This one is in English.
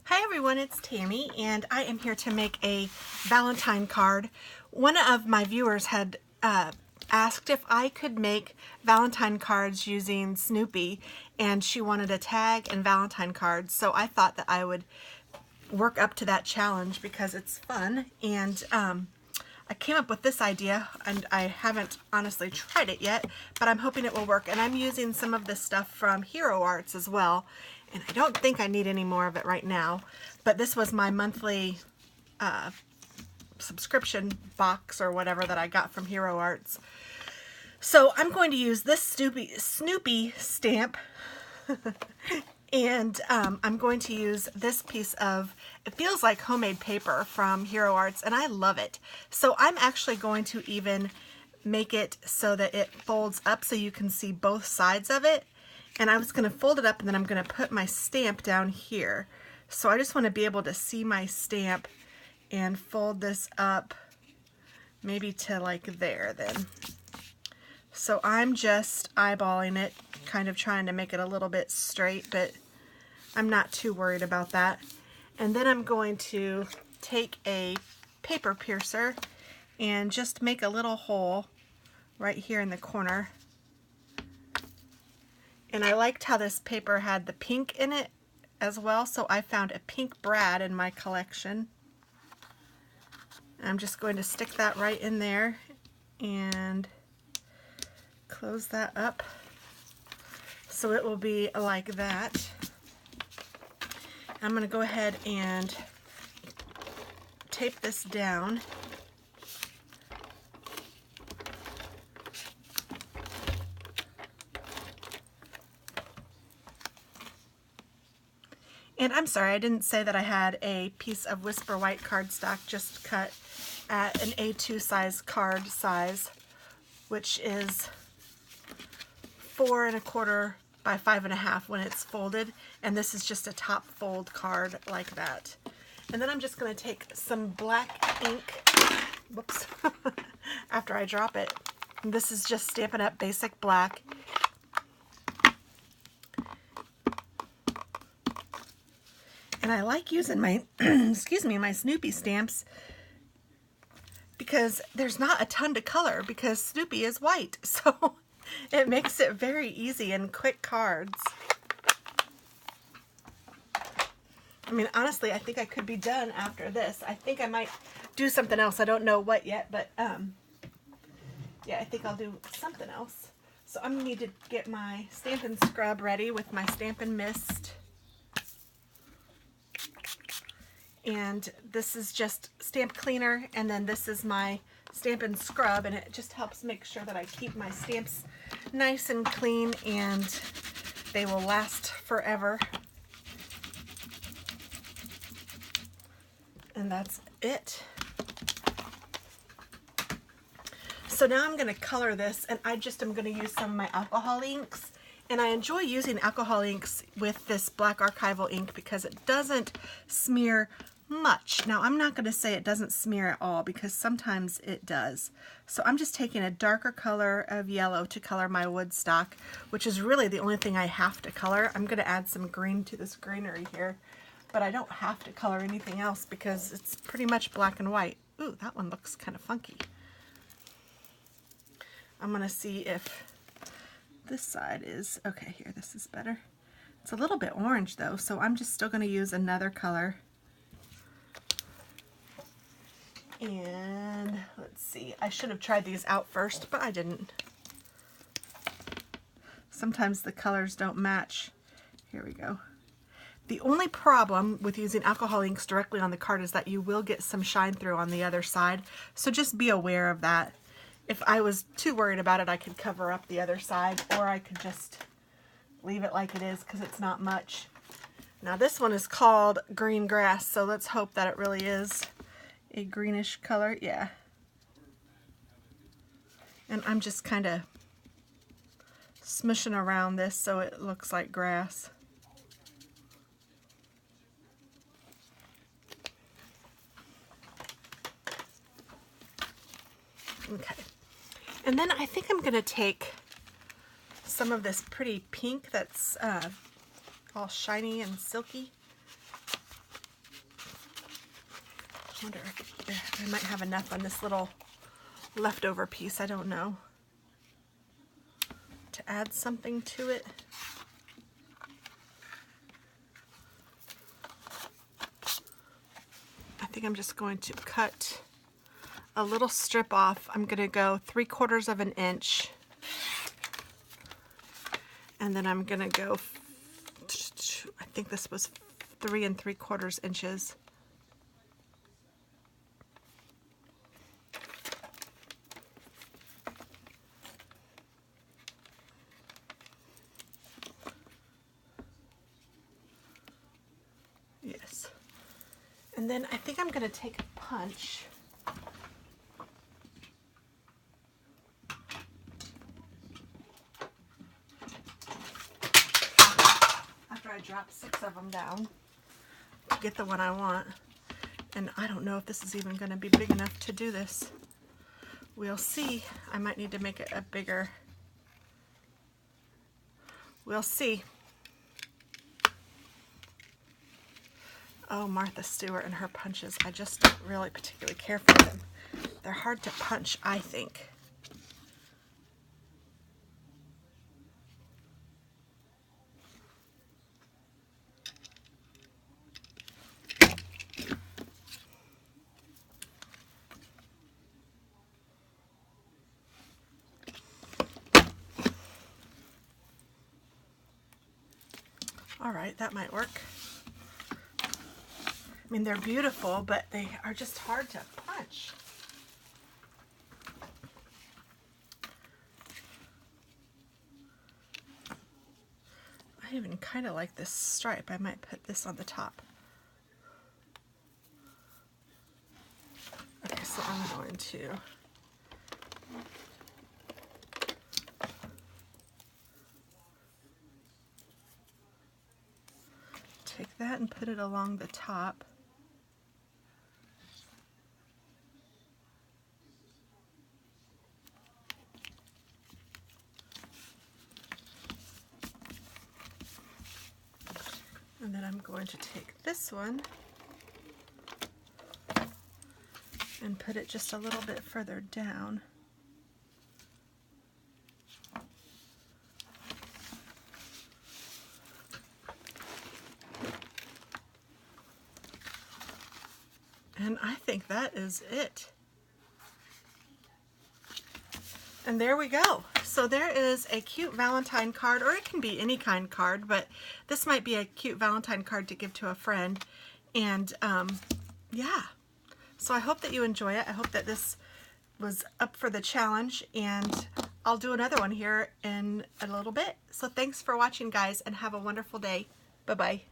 Hi everyone, it's Tammy and I am here to make a Valentine card. One of my viewers had asked if I could make Valentine cards using Snoopy, and she wanted a tag and Valentine cards, so I thought that I would work up to that challenge because it's fun. And I came up with this idea, and I haven't honestly tried it yet, but I'm hoping it will work. And I'm using some of this stuff from Hero Arts as well, and I don't think I need any more of it right now, but this was my monthly subscription box or whatever that I got from Hero Arts. So I'm going to use this Snoopy stamp and I'm going to use this piece of, it feels like homemade paper from Hero Arts, and I love it. So I'm actually going to even make it so that it folds up so you can see both sides of it. And I was going to fold it up, and then I'm going to put my stamp down here. So I just want to be able to see my stamp and fold this up maybe to like there then. So I'm just eyeballing it, kind of trying to make it a little bit straight, but I'm not too worried about that. And then I'm going to take a paper piercer and just make a little hole right here in the corner. And I liked how this paper had the pink in it as well, so I found a pink brad in my collection. I'm just going to stick that right in there and close that up so it will be like that. I'm going to go ahead and tape this down. And I'm sorry, I didn't say that I had a piece of Whisper White cardstock just cut at an A2 size card size, which is 4 1/4 by 5 1/2 when it's folded. And this is just a top fold card like that. And then I'm just going to take some black ink, whoops, after I drop it. And this is just Stampin' Up! Basic Black. And I like using my, excuse me, my Snoopy stamps because there's not a ton to color because Snoopy is white. So it makes it very easy and quick cards. I mean, honestly, I think I could be done after this. I think I might do something else. I don't know what yet, but yeah, I think I'll do something else. So I'm going to need to get my Stampin' Scrub ready with my Stampin' Mist. And this is just stamp cleaner, and then this is my Stampin' Scrub, and it just helps make sure that I keep my stamps nice and clean and they will last forever. And that's it. So now I'm going to color this, and I just am going to use some of my alcohol inks. And I enjoy using alcohol inks with this black archival ink because it doesn't smear much. Now, I'm not going to say it doesn't smear at all because sometimes it does. So I'm just taking a darker color of yellow to color my woodstock, which is really the only thing I have to color. I'm going to add some green to this greenery here, but I don't have to color anything else because it's pretty much black and white. Ooh, that one looks kind of funky. I'm going to see if this side is okay. Here, this is better. It's a little bit orange though, so I'm just still going to use another color. And let's see, I should have tried these out first, but I didn't. Sometimes the colors don't match. Here we go. The only problem with using alcohol inks directly on the card is that you will get some shine through on the other side, so just be aware of that. If I was too worried about it, I could cover up the other side, or I could just leave it like it is because it's not much. Now this one is called Green Grass, so let's hope that it really is a greenish color. Yeah. And I'm just kind of smushing around this so it looks like grass. Okay. And then I think I'm going to take some of this pretty pink that's all shiny and silky. wonder if I might have enough on this little leftover piece, I don't know, to add something to it. I think I'm just going to cut a little strip off. I'm going to go 3/4 of an inch, and then I'm going to go, I think this was 3 3/4 inches. Yes. And then I think I'm going to take a punch. After I drop 6 of them down to get the one I want. And I don't know if this is even going to be big enough to do this. We'll see. I might need to make it a bigger. We'll see. Oh, Martha Stewart and her punches. I just don't really particularly care for them. They're hard to punch, I think. All right, that might work. I mean, they're beautiful, but they are just hard to punch. I even kind of like this stripe. I might put this on the top. Okay, so I'm going to take that and put it along the top. And then I'm going to take this one and put it just a little bit further down. And I think that is it. And there we go. So there is a cute Valentine card, or it can be any kind card, but this might be a cute Valentine card to give to a friend. And yeah, so I hope that you enjoy it. I hope that this was up for the challenge, and I'll do another one here in a little bit. So thanks for watching, guys, and have a wonderful day. Bye-bye.